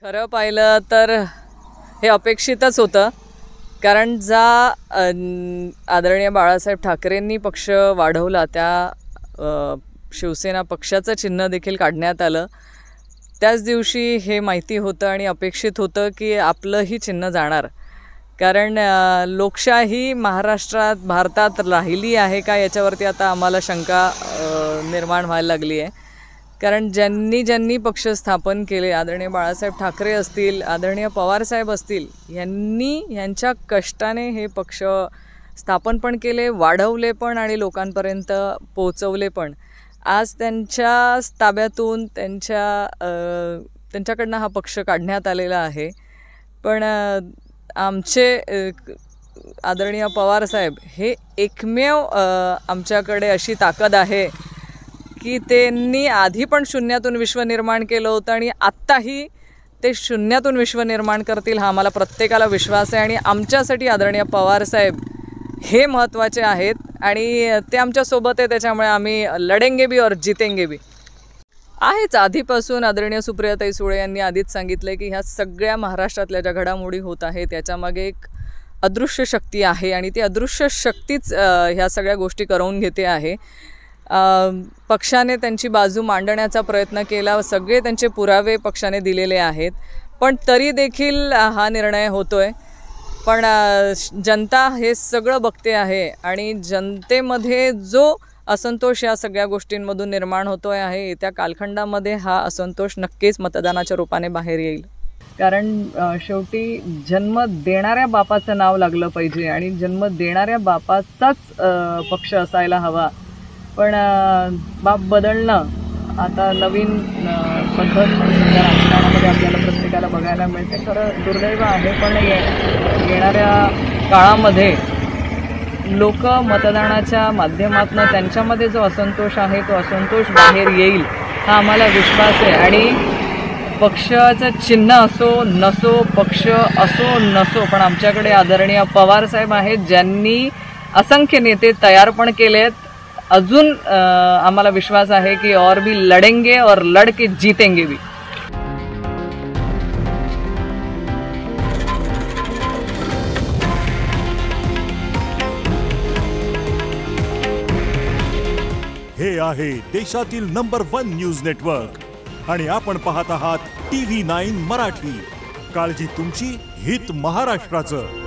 खरं पाहिलं तर हे अपेक्षितच होतं, कारण आदरणीय बाळासाहेब ठाकरेंनी पक्ष वाढवला शिवसेना पक्षाचं चिन्ह देखील काढण्यात आलं। त्याच दिवशी हे माहिती होतं आणि अपेक्षित होतं की आपलंही चिन्ह जाणार, कारण लोकशाही महाराष्ट्रात भारतात राहिली आहे का याच्यावरती आता आम्हाला शंका निर्माण व्हायला लागली आहे। कारण ज्यांनी पक्ष स्थापन केले, आदरणीय बाळासाहेब ठाकरे असतील, आदरणीय पवारसाहेब असतील, यांच्या कष्टाने हे पक्ष स्थापन पण केले, वाढवले पण आणि लोकांपर्यंत पोहोचवले पण। आज त्यांच्या ताब्यातून त्यांच्याकडनं हा पक्ष काढण्यात आलेला आहे। पण आमचे आदरणीय पवारसाहेब हे एकमेव आमच्याकडे अशी ताकद आहे की त्यांनी आधी पण शून्यातून विश्व निर्माण केलं होतं आणि आत्ताही ते शून्यातून विश्व निर्माण करतील हा आम्हाला प्रत्येकाला विश्वास आहे। आणि आमच्यासाठी आदरणीय पवारसाहेब हे महत्त्वाचे आहेत आणि ते आमच्यासोबत आहे, त्याच्यामुळे आम्ही लढेंगे भी और जीतेंगे भी आहेच। आधीपासून आदरणीय सुप्रियाताई सुळे यांनी आधीच सांगितलं की ह्या सगळ्या महाराष्ट्रातल्या ज्या घडामोडी होत आहेत त्याच्यामागे एक अदृश्य शक्ती आहे आणि ती अदृश्य शक्तीच ह्या सगळ्या गोष्टी करवून घेते आहे। पक्षाने त्यांची बाजू मांडण्याचा प्रयत्न केला, सगळे त्यांचे पुरावे पक्षाने दिलेले आहेत, पण तरी देखील हा निर्णय होतोय। पण जनता हे सगळं बघते आहे आणि जनतेमध्ये जो असंतोष या सगळ्या गोष्टींमधून निर्माण होतोय आहे, येत्या कालखंडामध्ये हा असंतोष नक्कीच मतदानाच्या रूपाने बाहेर येईल। कारण शेवटी जन्म देणाऱ्या बापाचं नाव लागलं पाहिजे आणि जन्म देणाऱ्या बापाचाच पक्ष असायला हवा। पण बाप बदलणं आता नवीन पद्धत राजकारणामध्ये आपल्याला प्रत्येकाला बघायला मिळते, खरं दुर्दैव आहे। पण येणाऱ्या काळामध्ये लोक मतदानाच्या माध्यमातून त्यांच्यामध्ये जो असंतोष आहे तो असंतोष बाहेर येईल हा आम्हाला विश्वास आहे। आणि पक्षाचं चिन्ह असो नसो, पक्ष असो नसो, पण आमच्याकडे आदरणीय पवारसाहेब आहेत ज्यांनी असंख्य नेते तयार पण केलेत। अजून आम्हाला विश्वास आहे की और भी लढेंगे और लढके जीतेंगे भी। हे आहे देशातील नंबर 1 न्यूज नेटवर्क आणि आपण पाहत आहात TV9 मराठी। काळजी तुमची, हित महाराष्ट्राचं।